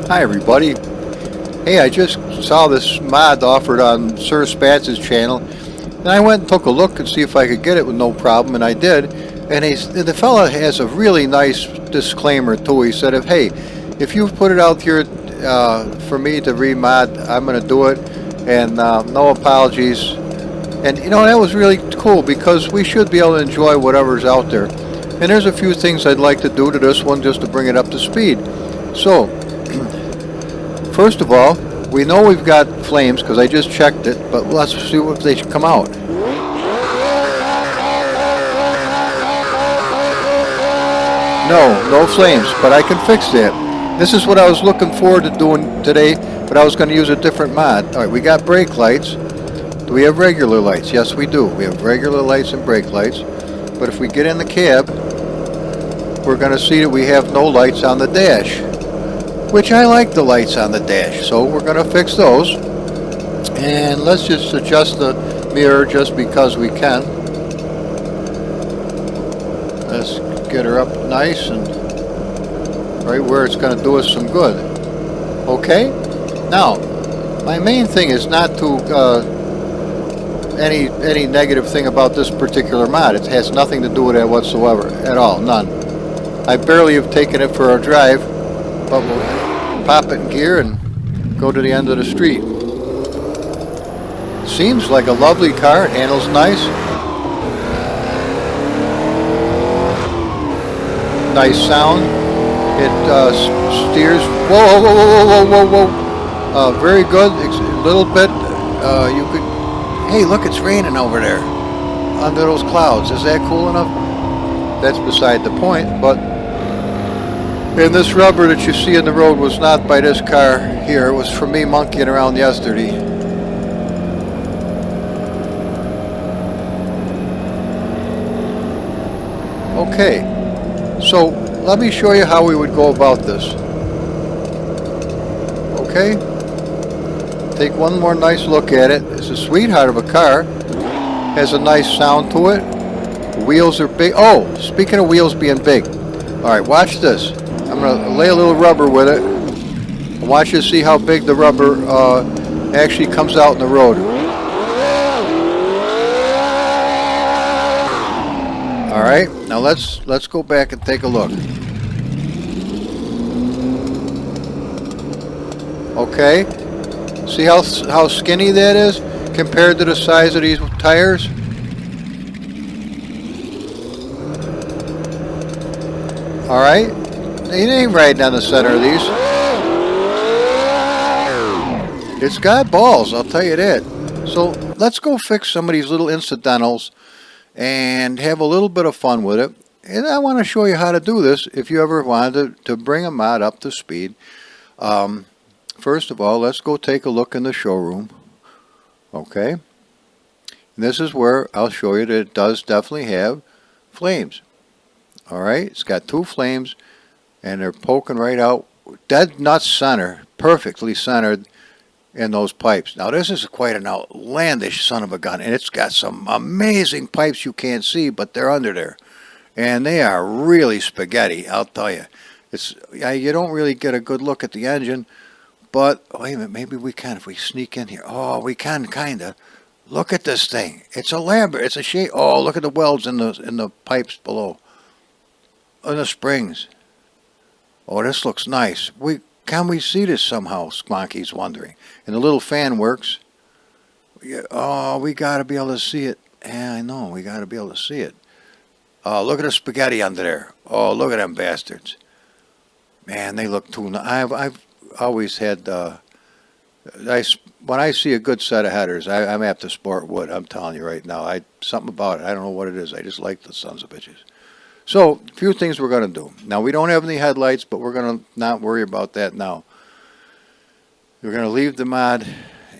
Hi everybody. Hey, I just saw this mod offered on Sir Spatz's channel, and I went and took a look and see if I could get it with no problem, and I did. And the fella has a really nice disclaimer too. He said, if you put it out here for me to remod, I'm going to do it, and no apologies." And you know, that was really cool because we should be able to enjoy whatever's out there. And there's a few things I'd like to do to this one just to bring it up to speed. So, first of all, we know we've got flames because I just checked it, but let's see if they come out. No flames, but I can fix that. This is what I was looking forward to doing today, but I was going to use a different mod. Alright, we got brake lights. Do we have regular lights? Yes, we do. We have regular lights and brake lights. But if we get in the cab, we're going to see that we have no lights on the dash, which I like the lights on the dash, so we're going to fix those. And let's just adjust the mirror just because we can. Let's get her up nice and right where it's going to do us some good. Okay? Now, my main thing is not to any negative thing about this particular mod. It has nothing to do with it whatsoever at all, none. I barely have taken it for a drive, but we'll pop it in gear and go to the end of the street. Seems like a lovely car. It handles nice. Nice sound. It steers. Whoa, whoa, whoa, whoa, whoa, whoa, whoa. Very good. A little bit. You could. Hey, look, it's raining over there under those clouds. Is that cool enough? That's beside the point, but. And this rubber that you see in the road was not by this car here. It was from me monkeying around yesterday. Okay, so let me show you how we would go about this. Okay, take one more nice look at it. It's a sweetheart of a car. Has a nice sound to it. The wheels are big. Oh, speaking of wheels being big. Alright, watch this. I'm going to lay a little rubber with it. I want you to see how big the rubber actually comes out in the road. Alright, now let's go back and take a look. Okay, see how skinny that is compared to the size of these tires? Alright. It ain't riding down the center of these. It's got balls, I'll tell you that. So let's go fix some of these little incidentals and have a little bit of fun with it. And I want to show you how to do this if you ever wanted to bring a mod up to speed. First of all, let's go take a look in the showroom. Okay. And this is where I'll show you that it does definitely have flames. Alright, it's got two flames. And they're poking right out, dead nuts center, perfectly centered in those pipes. Now this is quite an outlandish son of a gun, and it's got some amazing pipes you can't see, but they're under there. And they are really spaghetti, I'll tell you. You don't really get a good look at the engine, but wait a minute, maybe we can if we sneak in here. Oh, we can kinda. Look at this thing. It's elaborate. It's a shape. Oh, look at the welds in the pipes below. And the springs. Oh, this looks nice. Can we see this somehow? Squonky's wondering. And the little fan works. Oh, we got to be able to see it. Yeah, I know. We got to be able to see it. Oh, look at the spaghetti under there. Oh, look at them bastards. Man, they look too nice. I've always had... when I see a good set of headers, I'm apt to sport wood. I'm telling you right now. Something about it. I don't know what it is. I just like the sons of bitches. So, a few things we're going to do. Now, we don't have any headlights, but we're going to not worry about that now. We're going to leave the mod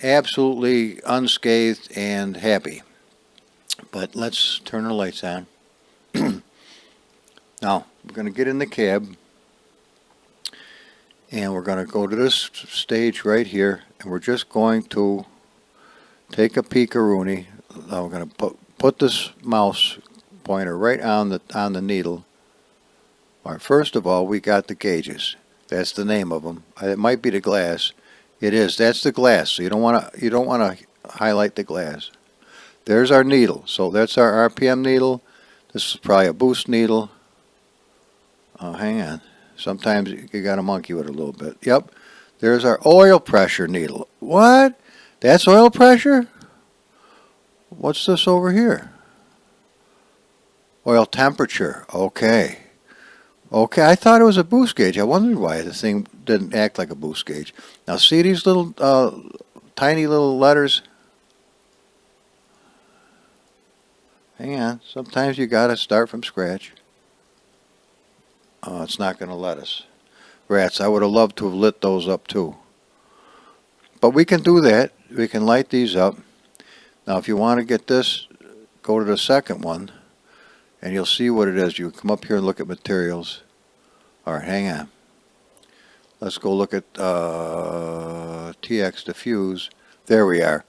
absolutely unscathed and happy. But let's turn the lights on. Now, we're going to get in the cab. And we're going to go to this stage right here. And we're just going to take a peek-a-rooney. Now, we're going to put this mouse pointer right on the needle. All right, first of all, we got the gauges. That's the name of them. It might be the glass. It is. That's the glass. So you don't want to highlight the glass. There's our needle. So that's our RPM needle. This is probably a boost needle. Hang on. Sometimes you got to monkey with it a little bit. Yep. There's our oil pressure needle. What? That's oil pressure? What's this over here? Oil temperature. Okay. Okay, I thought it was a boost gauge. I wondered why the thing didn't act like a boost gauge. Now see these little tiny little letters? Hang on. Sometimes you got to start from scratch. Oh, it's not going to let us. Rats, I would have loved to have lit those up too. But we can do that. We can light these up. Now if you want to get this, go to the second one and you'll see what it is. You come up here and look at materials. Alright, hang on. Let's go look at TX diffuse. There we are.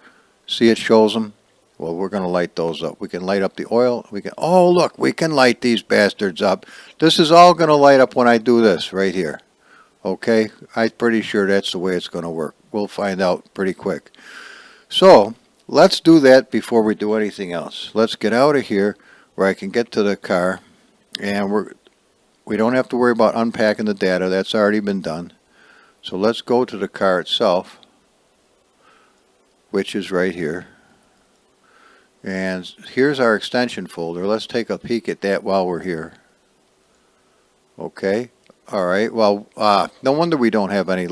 See, it shows them. Well, we're going to light those up. We can light up the oil. We can. Oh, look, we can light these bastards up. This is all going to light up when I do this right here. Okay, I'm pretty sure that's the way it's going to work. We'll find out pretty quick. So let's do that before we do anything else. Let's get out of here where I can get to the car, and we don't have to worry about unpacking the data. That's already been done. So let's go to the car itself, which is right here. And here's our extension folder. Let's take a peek at that while we're here. Okay. All right. Well, no wonder we don't have any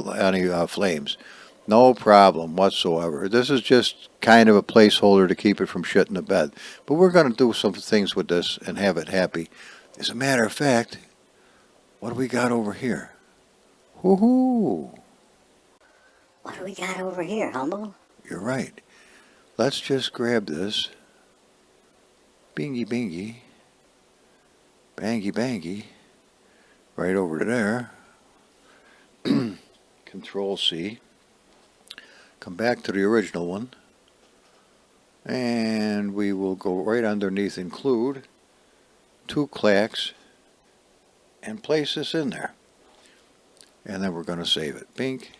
flames. No problem whatsoever. This is just kind of a placeholder to keep it from shitting the bed. But we're going to do some things with this and have it happy. As a matter of fact, what do we got over here? Woohoo! What do we got over here, Humble? You're right. Let's just grab this. Bingy bingy. Bangy bangy. Right over to there. Control C. Come back to the original one. And we will go right underneath include. 2 clacks. And place this in there. And then we're going to save it. Bink.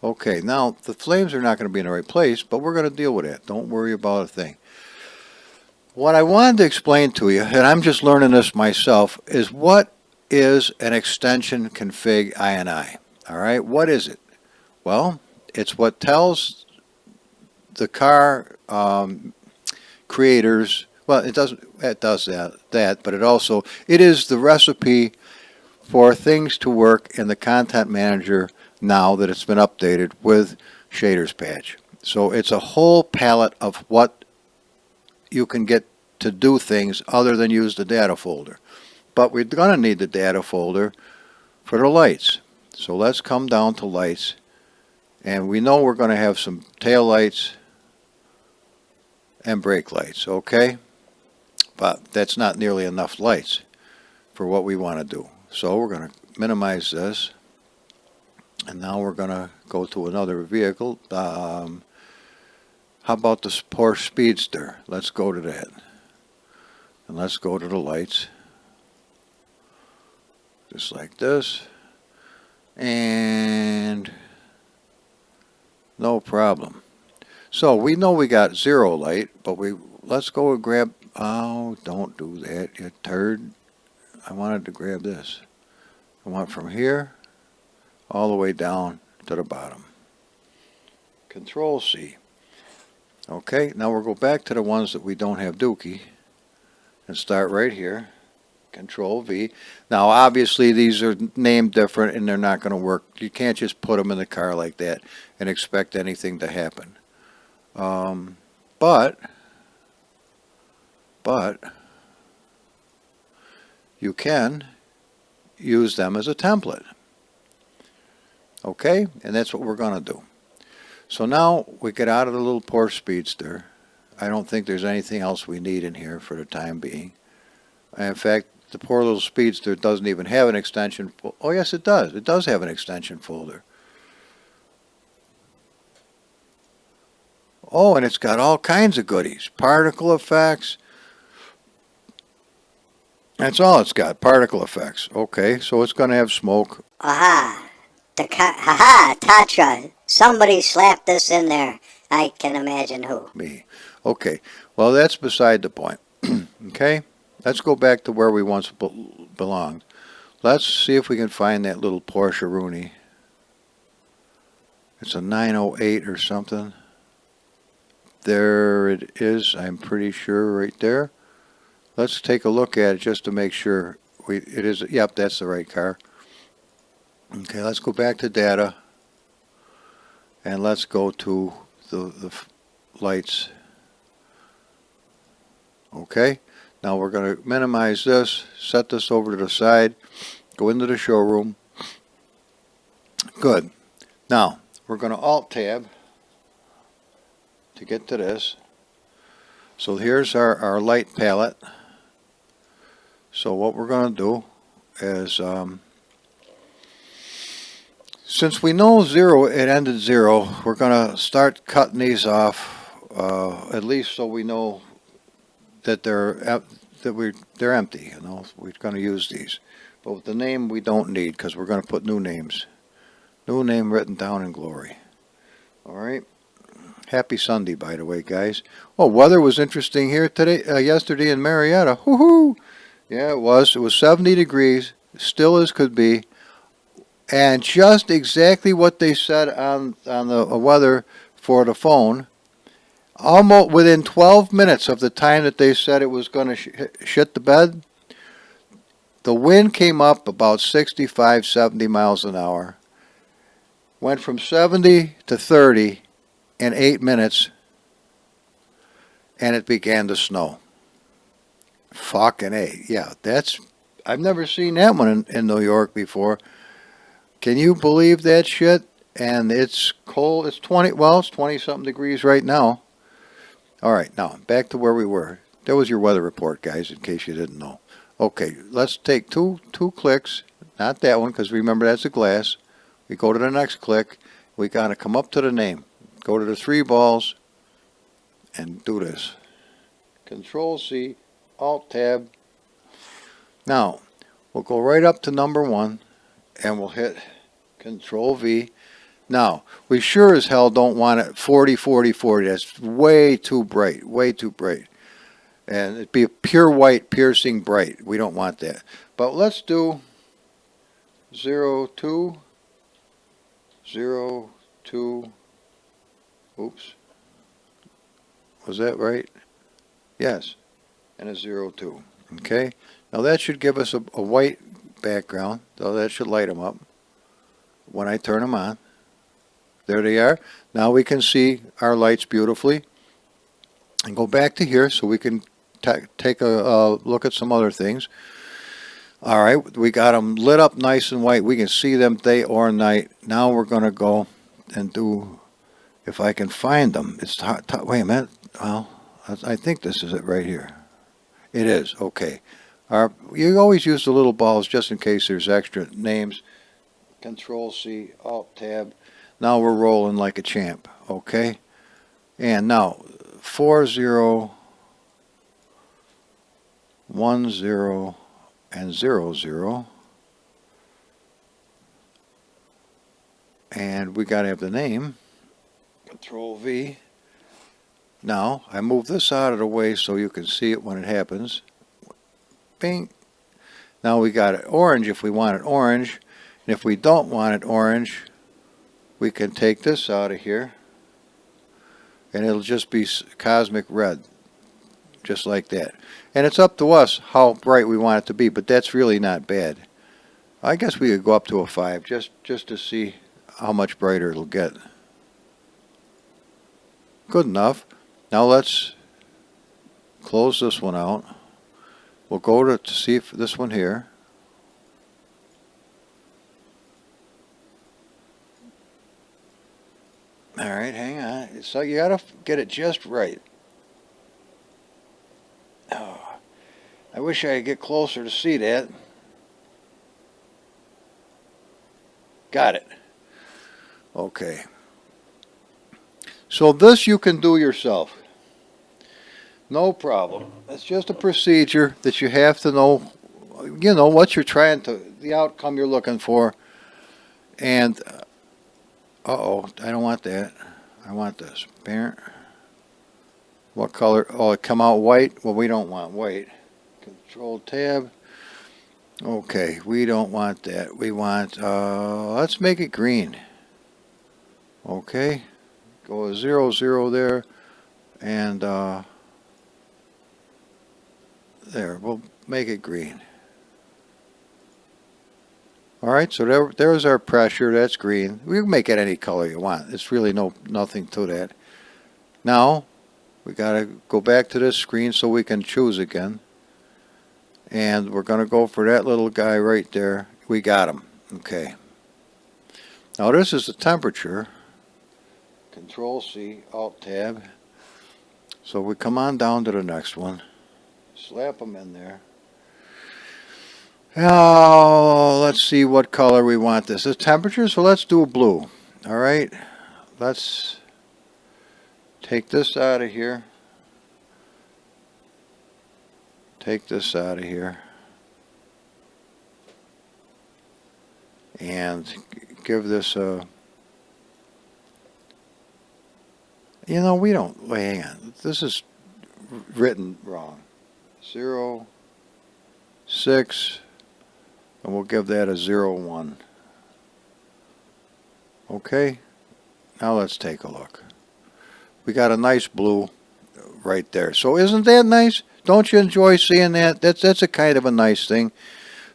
Okay, now the flames are not going to be in the right place, but we're going to deal with that. Don't worry about a thing. What I wanted to explain to you, and I'm just learning this myself, is what is an extension config INI. All right, what is it? Well, it's what tells the car creators. Well, it does that, but it is the recipe for things to work in the content manager now that it's been updated with Shaders Patch. So it's a whole palette of what you can get to do things other than use the data folder. But we're going to need the data folder for the lights. So let's come down to lights. And we know we're going to have some tail lights and brake lights, okay? But that's not nearly enough lights for what we want to do. So we're going to minimize this. And now we're going to go to another vehicle. How about the Porsche Speedster? Let's go to that. And let's go to the lights. Just like this. And no problem. So we know we got 0 light, but let's go and grab, oh, don't do that, you turd. I wanted to grab this. I want from here all the way down to the bottom. Control C. Okay, now we'll go back to the ones that we don't have dookie and start right here. Control V. Now obviously these are named different and they're not going to work. You can't just put them in the car like that and expect anything to happen. But you can use them as a template. Okay, and that's what we're going to do. So now we get out of the little Porsche Speedster. I don't think there's anything else we need in here for the time being. In fact, the poor little Speedster doesn't even have an extension. Oh yes, it does. It does have an extension folder. Oh, and it's got all kinds of goodies. Particle effects. That's all it's got, particle effects. Okay, so it's going to have smoke. Aha! Haha! Tatra! Somebody slapped this in there. I can imagine who. Me. Okay. Well, that's beside the point. Okay? Let's go back to where we once belonged. Let's see if we can find that little Porsche Rooney. It's a 908 or something. There it is, I'm pretty sure, right there. Let's take a look at it just to make sure it is. Yep, that's the right car. Okay, let's go back to data and let's go to the lights. Okay, now we're going to minimize this, set this over to the side, go into the showroom. Good. Now we're going to Alt Tab to get to this. So here's our light palette. So what we're going to do is, since we know it ended 0, we're going to start cutting these off, at least so we know that they're empty. You know, we're going to use these. But with the name we don't need, because we're going to put new names. New name written down in glory. All right. Happy Sunday, by the way, guys. Oh, weather was interesting here today, yesterday in Marietta. Woohoo! Yeah, it was. It was 70 degrees, still as could be, and just exactly what they said on the weather for the phone. Almost within 12 minutes of the time that they said it was going to shit the bed, the wind came up about 65, 70 miles an hour. Went from 70 to 30 in 8 minutes, and it began to snow. Fucking A. Yeah, I've never seen that one in New York before. Can you believe that shit? And it's cold. It's 20 something degrees right now. All right, now back to where we were. That was your weather report, guys, in case you didn't know. Okay, let's take two clicks. Not that one, because remember that's a glass. We go to the next click. We got to come up to the name. Go to the 3 balls and do this. Control C, Alt Tab. Now, we'll go right up to number 1 and we'll hit Control V. Now, we sure as hell don't want it 40, 40, 40. That's way too bright, way too bright. And it'd be a pure white, piercing bright. We don't want that. But let's do 0, 2, 0, 2. Oops. Was that right? Yes. And a 0, 2. Okay. Now that should give us a white background. So that should light them up when I turn them on. There they are. Now we can see our lights beautifully. And go back to here so we can take a look at some other things. All right, we got them lit up nice and white. We can see them day or night. Now we're going to go and do, if I can find them. It's wait a minute. Well, I think this is it right here. It is. Okay. You always use the little balls just in case there's extra names. Control C, Alt Tab. Now we're rolling like a champ. Okay. And now 4, 0, 1, 0, and 0, 0. And we got to have the name. Control V. Now I move this out of the way so you can see it when it happens. Bing. Now we got it orange if we want it orange. And if we don't want it orange, we can take this out of here. And it'll just be cosmic red. Just like that. And it's up to us how bright we want it to be. But that's really not bad. I guess we could go up to a 5 just to see how much brighter it'll get. Good enough. Now let's close this one out. We'll go to see if this one here. All right, hang on. So you got to get it just right. Oh, I wish I could get closer to see that. Got it. Okay. So this you can do yourself. No problem. It's just a procedure that you have to know, you know, what you're trying to, the outcome you're looking for. And, uh-oh, I don't want that. I want this. Parent. What color? Oh, it come out white? Well, we don't want white. Control tab. Okay, we don't want that. We want, let's make it green. Okay. Go 0, 0 there. And, there, we'll make it green. Alright, so there's our pressure. That's green. We can make it any color you want. It's really nothing to that. Now, we got to go back to this screen so we can choose again. And we're going to go for that little guy right there. We got him. Okay. Now this is the temperature. Control C, Alt Tab. So we come on down to the next one. Slap them in there. Now, let's see what color we want this. The temperature, so let's do blue. Alright. Let's take this out of here. Take this out of here. And give this a... You know, we don't... Wait, hang on. This is written wrong. 0, 6, and we'll give that a 0, 1. Okay. Now let's take a look. We got a nice blue right there. So isn't that nice? Don't you enjoy seeing that? That's a kind of a nice thing.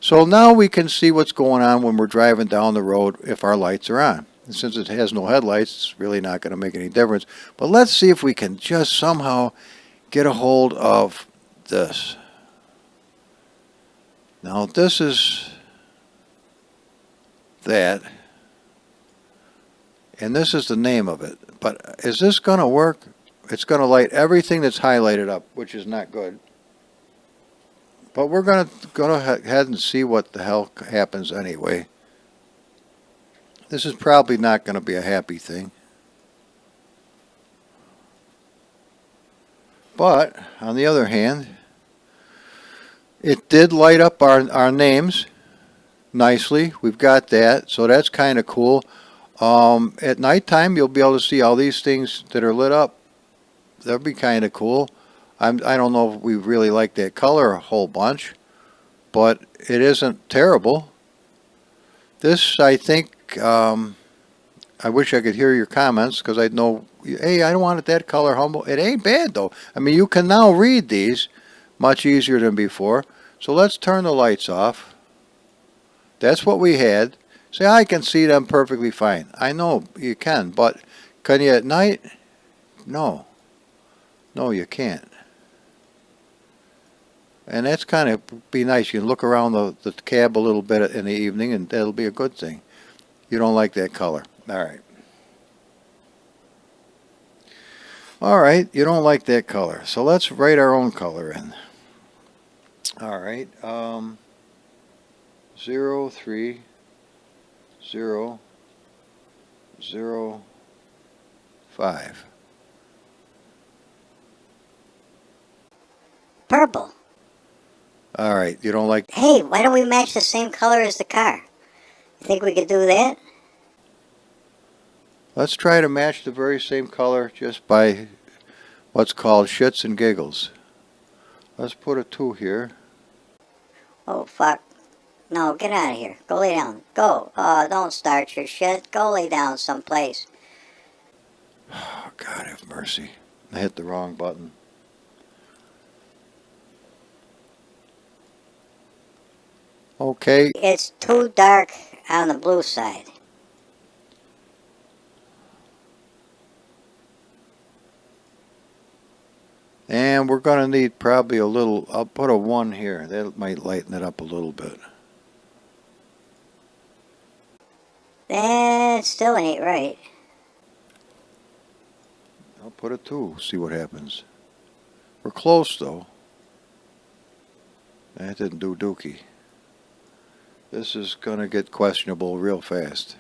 So now we can see what's going on when we're driving down the road if our lights are on. And since it has no headlights, it's really not going to make any difference. But let's see if we can just somehow get a hold of this. Now this is that. And this is the name of it. But is this going to work? It's going to light everything that's highlighted up, which is not good. But we're going to go ahead and see what the hell happens anyway. This is probably not going to be a happy thing. But, on the other hand, it did light up our names nicely. We've got that, so that's kind of cool. At nighttime, you'll be able to see all these things that are lit up. That'll be kind of cool. I don't know if we really like that color a whole bunch, but it isn't terrible. This, I think, I wish I could hear your comments because I'd know, hey, I don't want it that color, humble. It ain't bad, though. I mean, you can now read these much easier than before. So let's turn the lights off. That's what we had. See, I can see them perfectly fine. I know you can, but can you at night? No. No, you can't. And that's kind of be nice. You can look around the cab a little bit in the evening, and that'll be a good thing. You don't like that color. All right. All right, you don't like that color. So let's write our own color in. All right. 0, 3, 0, 0, 5. Purple. All right, you don't like... Hey, why don't we match the same color as the car? You think we could do that? Let's try to match the very same color just by what's called shits and giggles. Let's put a 2 here. Oh, fuck. No, get out of here. Go lay down. Go. Don't start your shit. Go lay down someplace. Oh, God have mercy. I hit the wrong button. Okay. It's too dark on the blue side. And we're going to need probably a little... I'll put a 1 here. That might lighten it up a little bit. That still ain't right. I'll put a 2. See what happens. We're close, though. That didn't do dookie. This is going to get questionable real fast.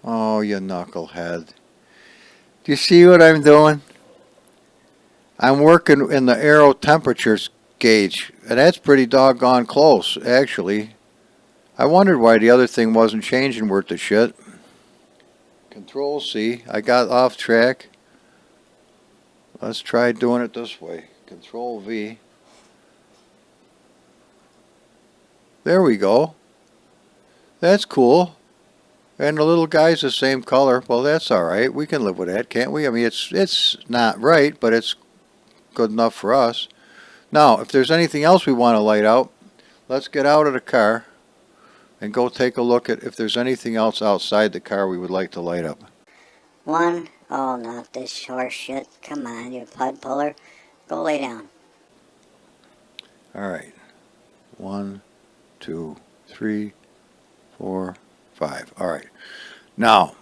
Oh, you knucklehead. Do you see what I'm doing? I'm working in the aero temperatures gauge, and that's pretty doggone close, actually. I wondered why the other thing wasn't changing worth the shit. Control C. I got off track. Let's try doing it this way. Control V. There we go. That's cool. And the little guy's the same color. Well, that's alright. We can live with that, can't we? I mean, it's not right, but it's good enough for us. Now, if there's anything else we want to light out, let's get out of the car and go take a look at if there's anything else outside the car we would like to light up. One. Oh, not this horse shit. Come on, you pud puller. Go lay down. Alright. 1, 2, 3, 4, 5. Alright. Now,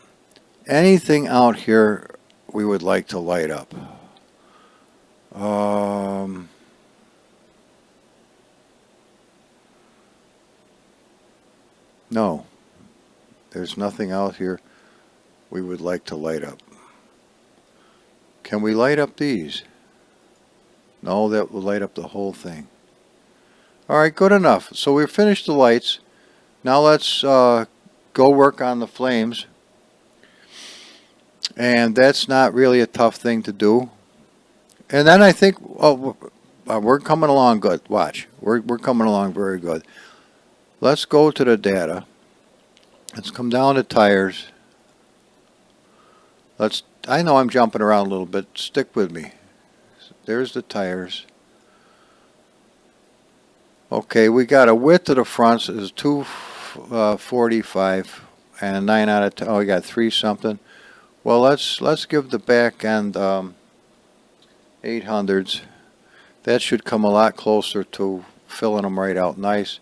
anything out here we would like to light up? No. There's nothing out here we would like to light up. Can we light up these? No, that will light up the whole thing. Alright, good enough. So we've finished the lights. Now let's go work on the flames. And that's not really a tough thing to do. And then I think, oh, we're coming along good. Watch. We're coming along very good. Let's go to the data. Let's come down to tires. I know I'm jumping around a little bit. Stick with me. There's the tires. Okay, we got a width of the fronts is 245 and 9 out of 10. Oh, we got 3 something. Well, let's give the back end 800s. That should come a lot closer to filling them right out nice.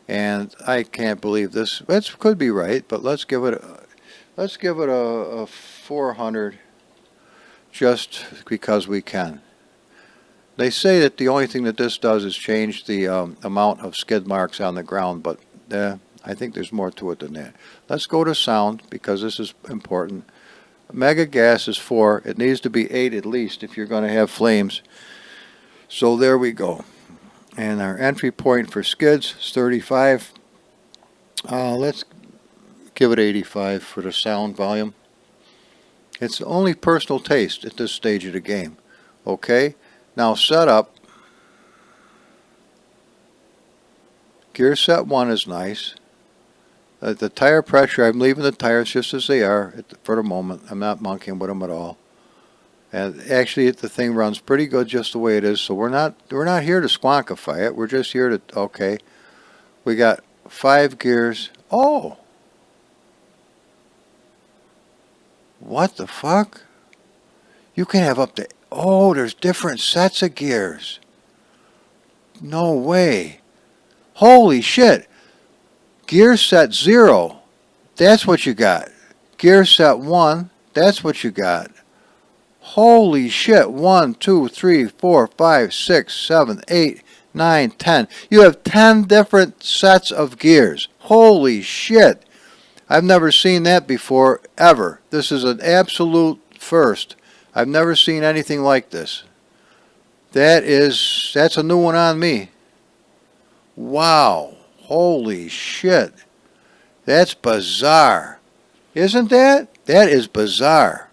And I can't believe this. It could be right, but let's give it a 400 just because we can. They say that the only thing that this does is change the amount of skid marks on the ground, but I think there's more to it than that. Let's go to sound because this is important. Mega gas is 4. It needs to be 8 at least if you're going to have flames. So there we go. And our entry point for skids is 35. Let's give it 85 for the sound volume. It's only personal taste at this stage of the game. Okay? Now setup. Gear set 1 is nice. The tire pressure, I'm leaving the tires just as they are for the moment. I'm not monkeying with them at all. And actually the thing runs pretty good just the way it is, so we're not here to squonkify it. We're just here to, okay. We got 5 gears. Oh! What the fuck? You can have up to, oh, there's different sets of gears. No way. Holy shit. Gear set 0. That's what you got. Gear set 1. That's what you got. Holy shit. 1, 2, 3, 4, 5, 6, 7, 8, 9, 10. You have 10 different sets of gears. Holy shit. I've never seen that before, ever. This is an absolute first. I've never seen anything like this. That's a new one on me. Wow. Holy shit. That's bizarre. Isn't that? That is bizarre.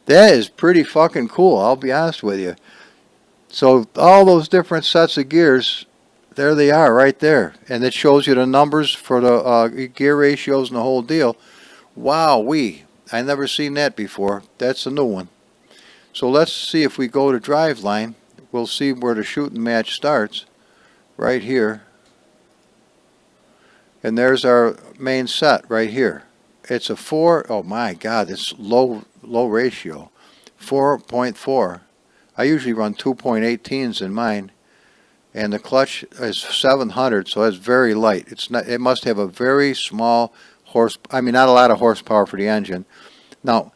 That is pretty fucking cool, I'll be honest with you. So all those different sets of gears, there they are right there. And it shows you the numbers for the gear ratios and the whole deal. Wow-wee. I never seen that before. That's a new one. So let's see if we go to driveline. We'll see where the shooting match starts. Right here. And there's our main set right here. It's a 4. Oh my God, it's low ratio. 4.4. I usually run 2.18s in mine. And the clutch is 700, so that's very light. It's not. It must have a very small not a lot of horsepower for the engine. Now,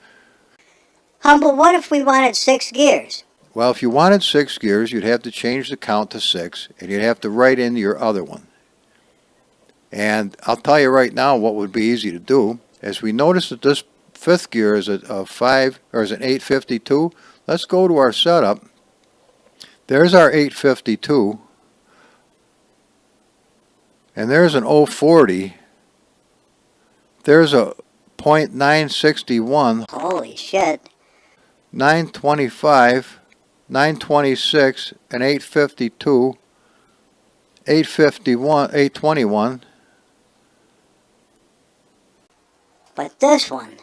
Humble, what if we wanted 6 gears? well, if you wanted 6 gears, you'd have to change the count to 6, and you'd have to write in your other one. And I'll tell you right now what would be easy to do. As we notice that this 5th gear is a 5 or is an 852, let's go to our setup. There's our 852. And there's an 040. There's a .961. Holy shit. 925, 926, and 852, 851, 821. But this one,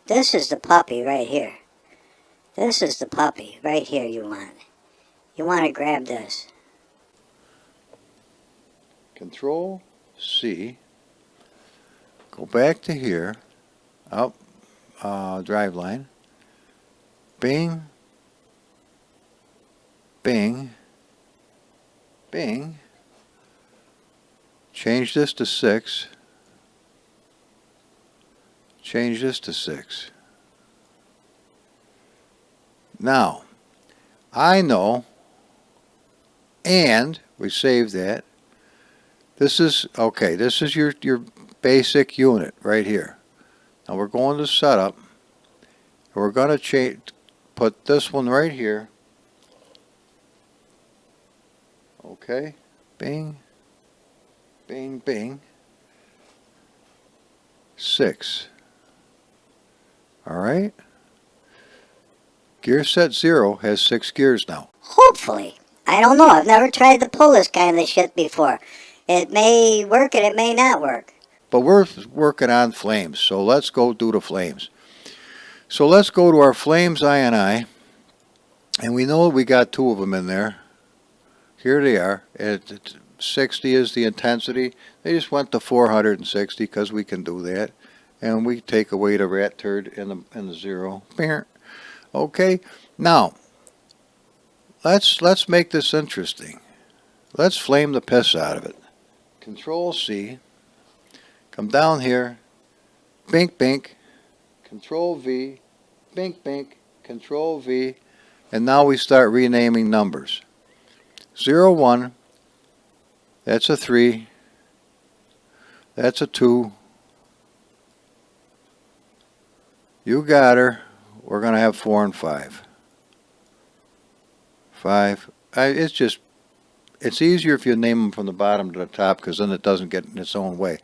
this is the puppy right here. This is the puppy right here you want. You want to grab this. Control C. Go back to here. Up, drive line. Bing. Bing. Bing. Change this to 6. Change this to 6. Now, I know, and we save that. This is, okay, this is your basic unit right here. Now we're going to setup. We're going to put this one right here. Okay, bing, bing, bing. 6. All right. Gear set 0 has 6 gears now. Hopefully. I don't know. I've never tried to pull this kind of shit before. It may work and it may not work. But we're working on flames, so let's go do the flames. So let's go to our flames INI, and we know we got 2 of them in there. Here they are. 60 is the intensity. They just went to 460 because we can do that, and we take away the rat turd in the 0. Okay, now let's make this interesting. Let's flame the piss out of it. Control C. Come down here. Bink, bink. Control V. Bink, bink. Control V. And now we start renaming numbers. 01. That's a 3. That's a 2. You got her. We're going to have 4 and 5. 5. It's easier if you name them from the bottom to the top, because then it doesn't get in its own way.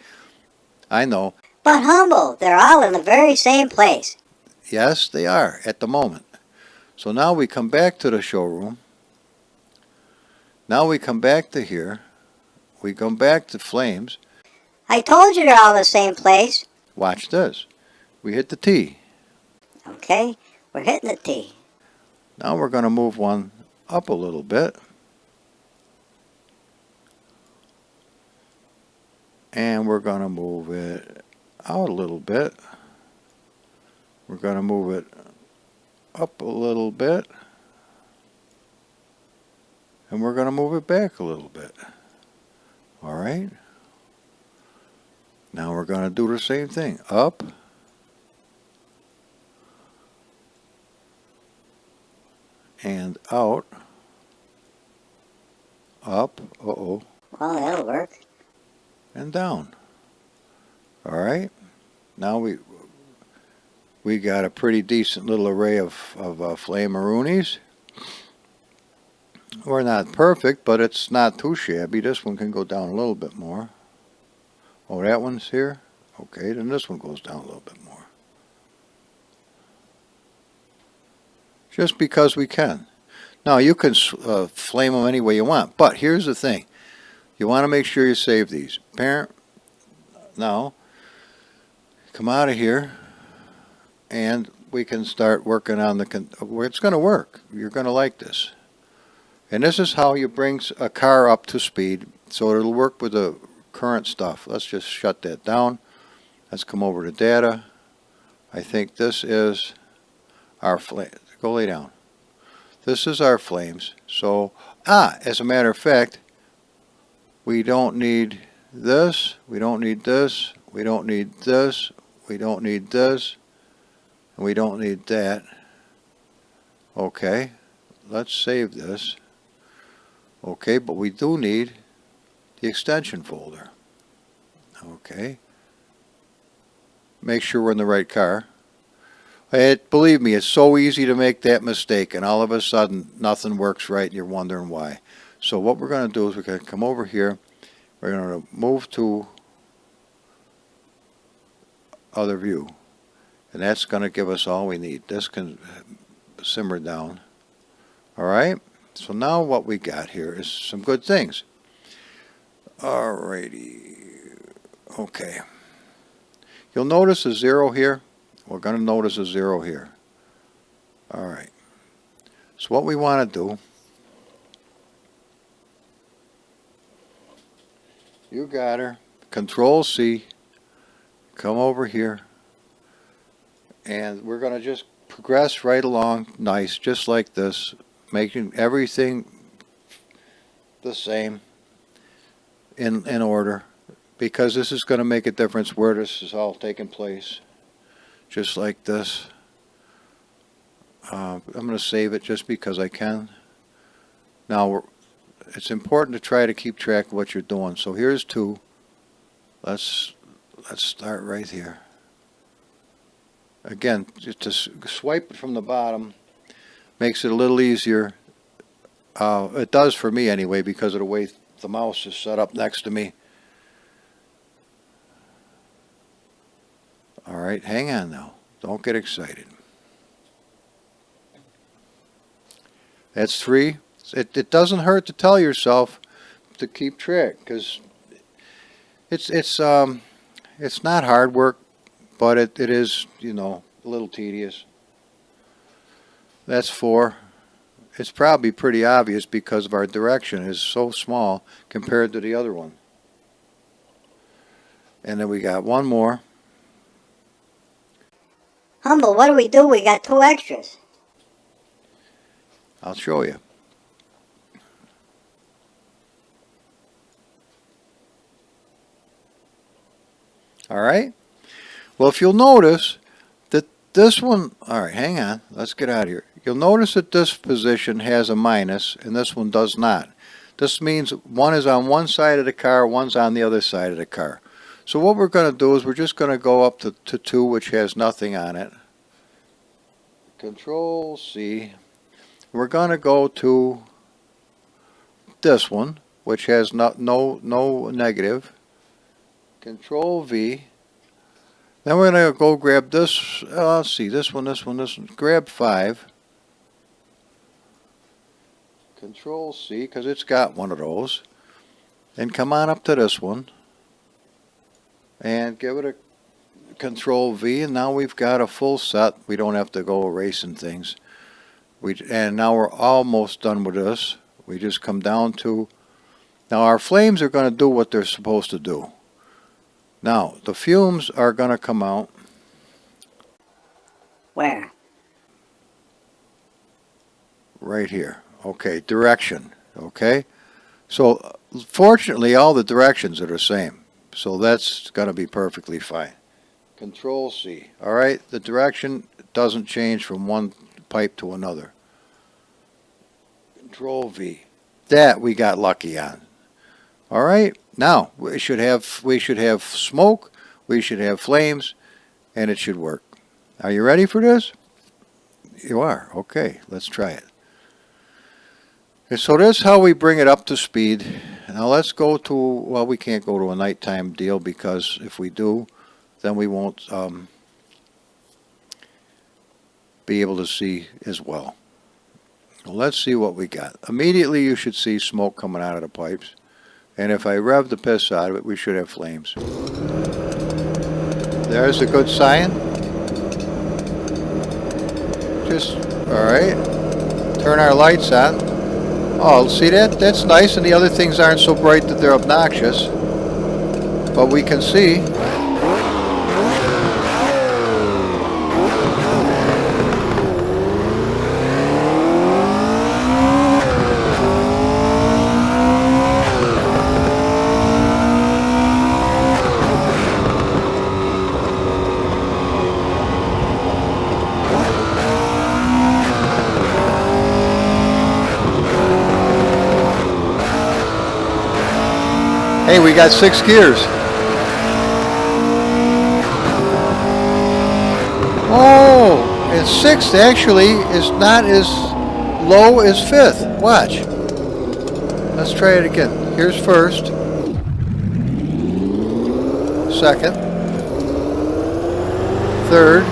I know. But humble, they're all in the very same place. Yes, they are at the moment. So now we come back to the showroom. Now we come back to here. We come back to flames. I told you they're all in the same place. Watch this. We hit the T. Okay, we're hitting the T. Now we're going to move one up a little bit. And we're going to move it out a little bit. We're going to move it up a little bit. And we're going to move it back a little bit. All right. Now we're going to do the same thing. Up. And out. Up. Uh-oh. Well, that'll work. And down. All right. Now we got a pretty decent little array of flame-a-roonies. We're not perfect, but it's not too shabby. This one can go down a little bit more. Oh, that one's here? Okay, then this one goes down a little bit more. Just because we can. Now, you can flame them any way you want, but here's the thing. You want to make sure you save these. Parent, now, come out of here, and we can start working on it's going to work. You're going to like this. And this is how you bring a car up to speed, so it'll work with the current stuff. Let's just shut that down. Let's come over to data. I think this is our flame. Go lay down. This is our flames. So, as a matter of fact, we don't need this, we don't need this, we don't need this, we don't need this, and we don't need that. Okay, let's save this. Okay, but we do need the extension folder. Okay. Make sure we're in the right car. Believe me, it's so easy to make that mistake, and all of a sudden nothing works right and you're wondering why. So what we're going to do is we're going to come over here. We're going to move to other view, and that's going to give us all we need. This can simmer down. All right, so now what we got here is some good things. Alrighty, okay. You'll notice a 0 here. We're going to notice a 0 here. Alright, so what we want to do, you got her, Control C, come over here, and we're going to just progress right along nice, just like this, making everything the same in order, because this is going to make a difference where this is all taking place, just like this. I'm going to save it just because I can. Now it's important to try to keep track of what you're doing. So here's 2. Let's start right here. Again, just to swipe it from the bottom makes it a little easier. It does for me anyway, because of the way the mouse is set up next to me. All right, hang on now. Don't get excited. That's 3. It doesn't hurt to tell yourself to keep track, because it's not hard work, but it is, you know, a little tedious. That's 4. It's probably pretty obvious because of our direction is so small compared to the other one. And then we got 1 more. Humble, what do? We got 2 extras. I'll show you. All right. Well, if you'll notice that this one, all right, hang on. Let's get out of here. You'll notice that this position has a minus and this one does not. This means one is on one side of the car, one's on the other side of the car. So what we're going to do is we're just going to go up to 2, which has nothing on it. Control C. We're going to go to this one, which has no negative. Control V. Then we're going to go grab this. Let's see, this one. Grab 5. Control C, because it's got one of those. And come on up to this one. And give it a Control V, and now we've got a full set. We don't have to go erasing things. And now we're almost done with this. We just come down to, now our flames are going to do what they're supposed to do. Now the fumes are going to come out. Where? Right here. Okay, direction. Okay, so fortunately all the directions are the same, so that's going to be perfectly fine. Control C. All right, the direction doesn't change from one pipe to another. Control V. That we got lucky on. All right, now we should have smoke, we should have flames, and it should work. Are you ready for this? You are. Okay, let's try it. And so that's how we bring it up to speed. Now let's go to, well, we can't go to a nighttime deal, because if we do, then we won't be able to see as well. Let's see what we got. Immediately you should see smoke coming out of the pipes. And if I rev the piss out of it, we should have flames. There's a good sign. Just, all right. Turn our lights on. Oh, see that? That's nice, and the other things aren't so bright that they're obnoxious. But we can see. Hey, we got 6 gears. Oh, And sixth actually is not as low as fifth. Watch. Let's try it again. Here's first, second, third,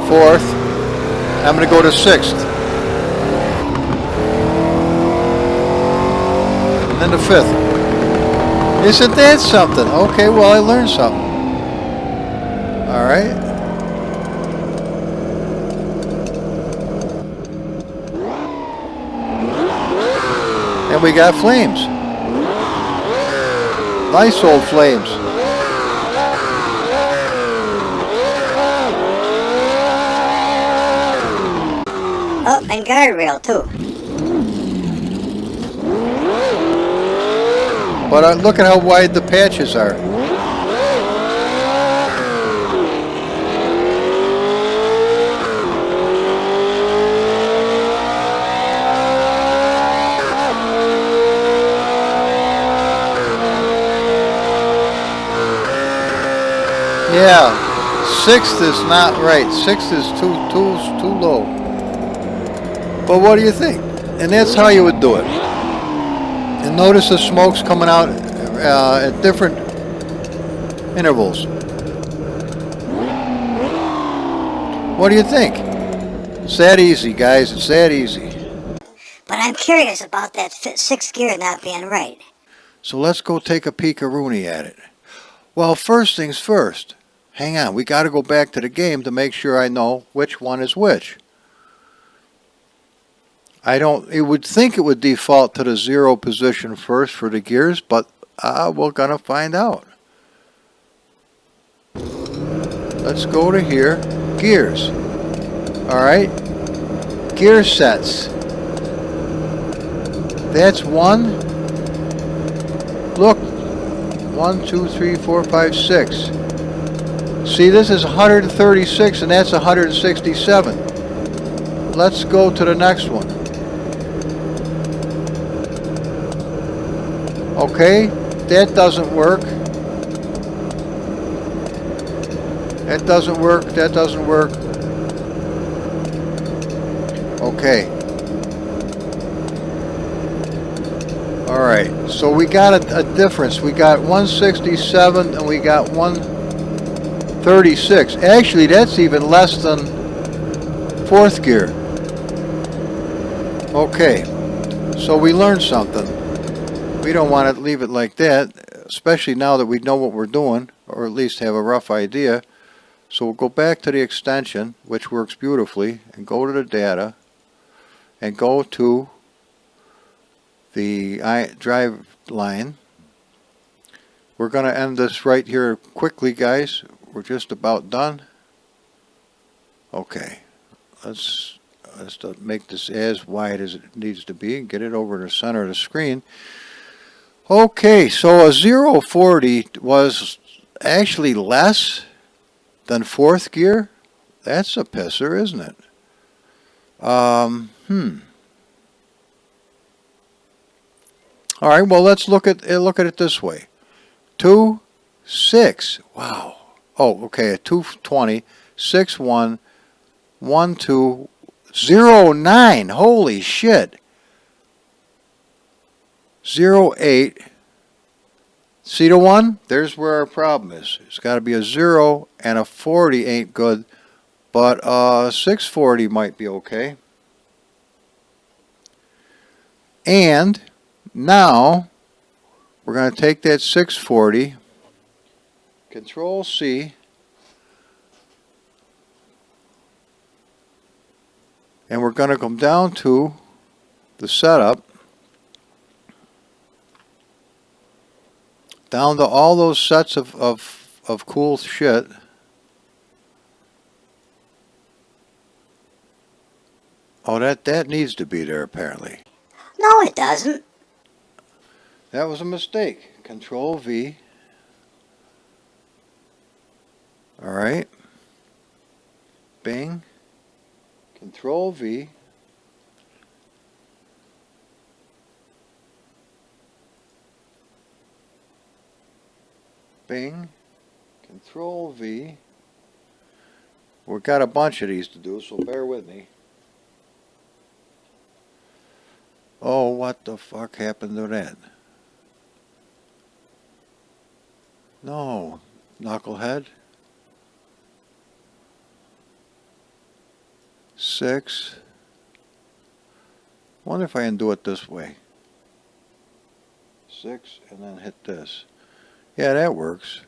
fourth. I'm going to go to sixth. And then the fifth. Isn't that something? Okay, well, I learned something. All right. And we got flames. Nice old flames. Oh, and guardrail too. But look at how wide the patches are. Yeah, sixth is not right. Sixth is too low. But what do you think? And that's how you would do it. And notice the smoke's coming out at different intervals. What do you think? It's that easy, guys. It's that easy. But I'm curious about that sixth gear not being right. So let's go take a peek-a-rooney at it. Well, first things first. Hang on. We got to go back to the game to make sure I know which one is which. It would think it would default to the 0 position first for the gears, but we're going to find out. Let's go to here. Gears. Alright. Gear sets. That's one. Look. 1, 2, 3, 4, 5, 6. See, this is 136 and that's 167. Let's go to the next one. Okay, that doesn't work. That doesn't work. That doesn't work. Okay. Alright, so we got a difference. We got 167 and we got 136. Actually, that's even less than fourth gear. Okay, so we learned something. We don't want to leave it like that, especially now that we know what we're doing, or at least have a rough idea. So we'll go back to the extension, which works beautifully, and go to the data, and go to the drive line. We're going to end this right here quickly, guys. We're just about done. Okay, let's make this as wide as it needs to be and get it over to the center of the screen. Okay, so a 040 was actually less than fourth gear. That's a pisser, isn't it? All right, well, let's look at it this way. 2, 6. Wow. Oh, okay, a 220, 6, 1, 1, 2, 0, 9. Holy shit. 0, 8. See the one? There's where our problem is. It's got to be a 0 and a 40 ain't good, but 640 might be okay. And now we're going to take that 640, Control C, and we're going to come down to the setup, down to all those sets of cool shit. Oh, that needs to be there apparently. No, it doesn't. That was a mistake. Control V. Alright. Bing. Control V. Bing, Control V. We've got a bunch of these to do, so bear with me. Oh, what the fuck happened to that? No, knucklehead. 6. Wonder if I can do it this way. 6 and then hit this. Yeah, that works.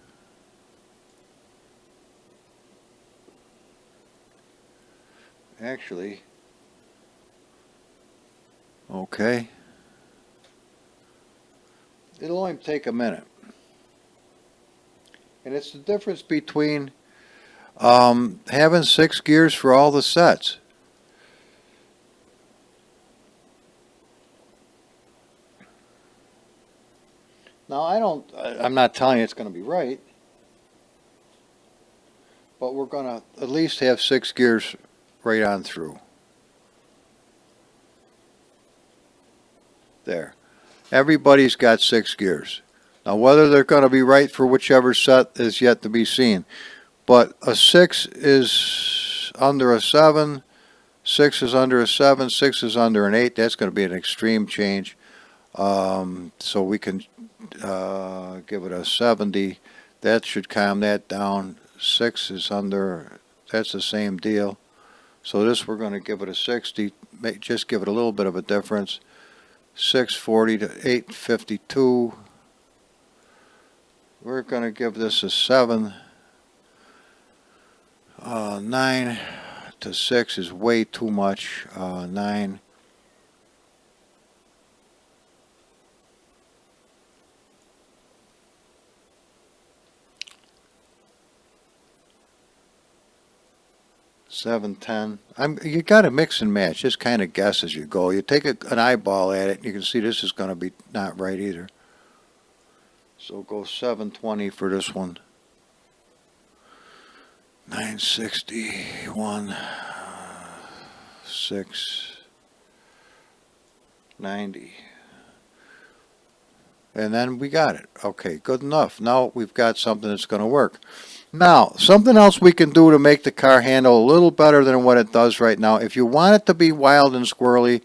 Actually, okay. It'll only take a minute. And it's the difference between having 6 gears for all the sets. Now I'm not telling you it's going to be right, but we're going to at least have 6 gears right on through. There. Everybody's got 6 gears. Now whether they're going to be right for whichever set is yet to be seen. But a 6 is under a 7, 6 is under a 7, 6 is under an 8. That's going to be an extreme change. So we can give it a 70. That should calm that down. 6 is under, that's the same deal. So this we're going to give it a 60, just give it a little bit of a difference. 640 to 852. We're going to give this a 7. 9 to 6 is way too much. 9. Seven, 10. You got to mix and match. Just kind of guess as you go. You take an eyeball at it, and you can see this is going to be not right either. So go 720 for this one. 961, 690. And then we got it. Okay, good enough. Now we've got something that's going to work. Now, something else we can do to make the car handle a little better than what it does right now. If you want it to be wild and squirrely,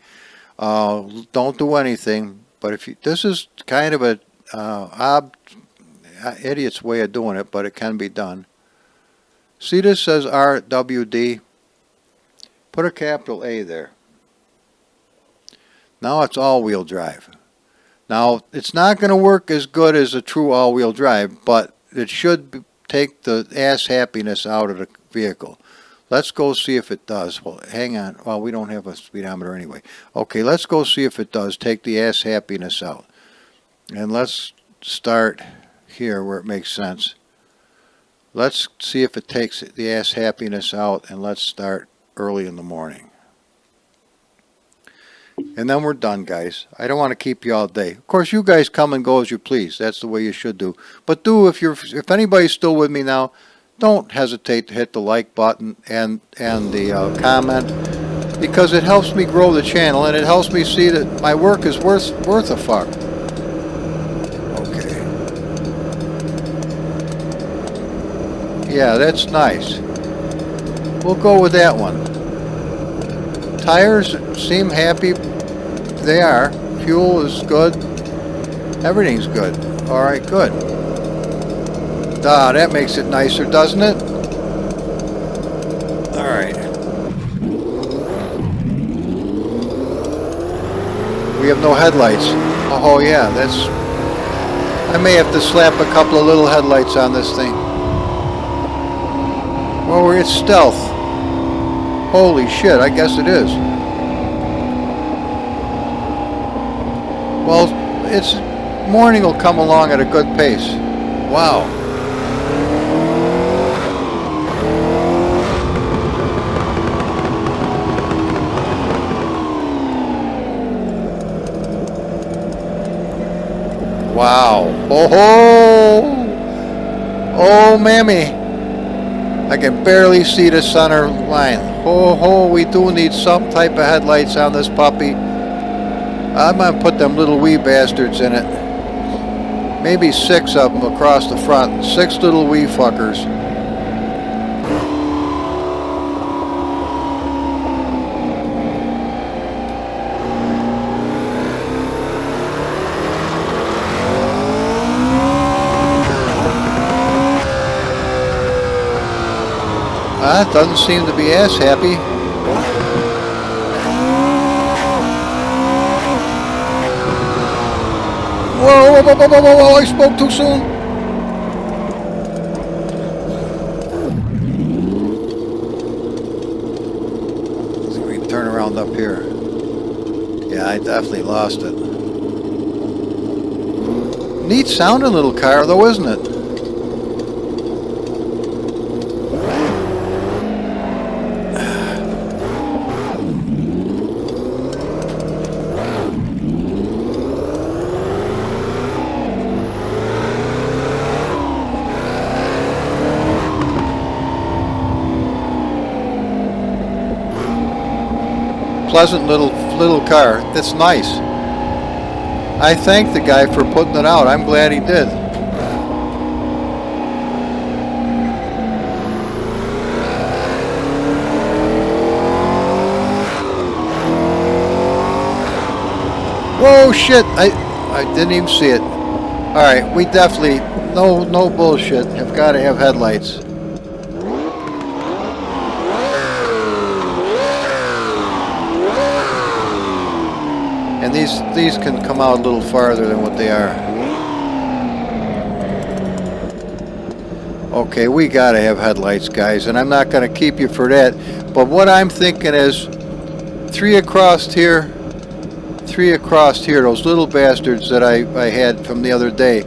don't do anything. But if you, this is kind of a idiot's way of doing it, but it can be done. See, this says RWD. Put a capital A there. Now it's all-wheel drive. Now, it's not going to work as good as a true all-wheel drive, but it should take the ass happiness out of the vehicle. Let's go see if it does. Well, hang on. Well, we don't have a speedometer anyway. Okay, let's go see if it does take the ass happiness out. And let's start here where it makes sense. Let's see if it takes the ass happiness out, and let's start early in the morning. And then we're done, guys. I don't want to keep you all day. Of course, you guys come and go as you please. That's the way you should do. But if anybody's still with me now, don't hesitate to hit the like button and the comment, because it helps me grow the channel and it helps me see that my work is worth a fuck. Okay. Yeah, that's nice. We'll go with that one. Tires seem happy. They are. Fuel is good. Everything's good. All right, good. That makes it nicer, doesn't it? All right. We have no headlights. Oh yeah, that's... I may have to slap a couple of little headlights on this thing. Oh, it's stealth. Holy shit, I guess it is. Well, morning will come along at a good pace. Wow. Wow. Oh ho! Oh, mammy. I can barely see the center line. Oh ho, we do need some type of headlights on this puppy. I'm going to put them little wee bastards in it. maybe 6 of them across the front. 6 little wee fuckers. It doesn't seem to be as happy. Whoa, whoa, whoa, whoa, whoa, whoa, I spoke too soon. Let's see if we can turn around up here. Yeah, I definitely lost it. Neat sounding little car though, isn't it? Pleasant little car. That's nice. I thank the guy for putting it out. I'm glad he did. Whoa, shit! I didn't even see it. All right, we definitely no bullshit. Have got to have headlights. And these can come out a little farther than what they are. Okay, we gotta have headlights, guys, and I'm not gonna keep you for that. But what I'm thinking is 3 across here, 3 across here, those little bastards that I had from the other day.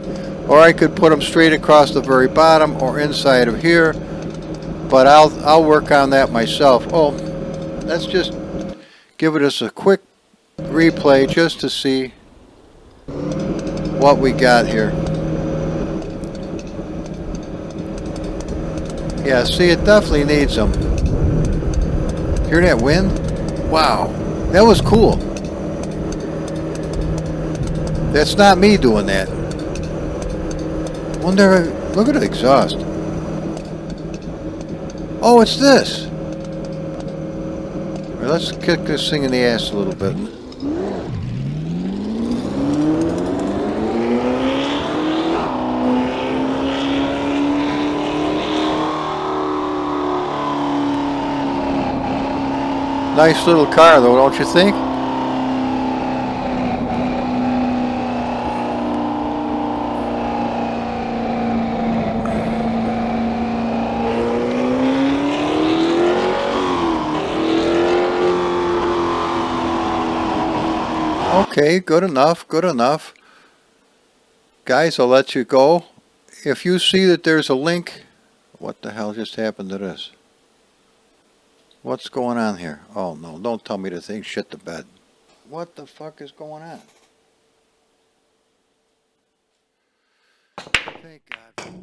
Or I could put them straight across the very bottom or inside of here. But I'll work on that myself. Oh, let's just give it a quick replay just to see what we got here. Yeah, see, it definitely needs them. Hear that wind? Wow, that was cool. That's not me doing that. Wonder, look at the exhaust. Oh, it's this. All right, let's kick this thing in the ass a little bit. Nice little car though, don't you think? Okay, good enough, good enough. Guys, I'll let you go. If you see that there's a link, what the hell just happened to this? What's going on here? Oh no, don't tell me the thing shit the bed. What the fuck is going on? Thank God.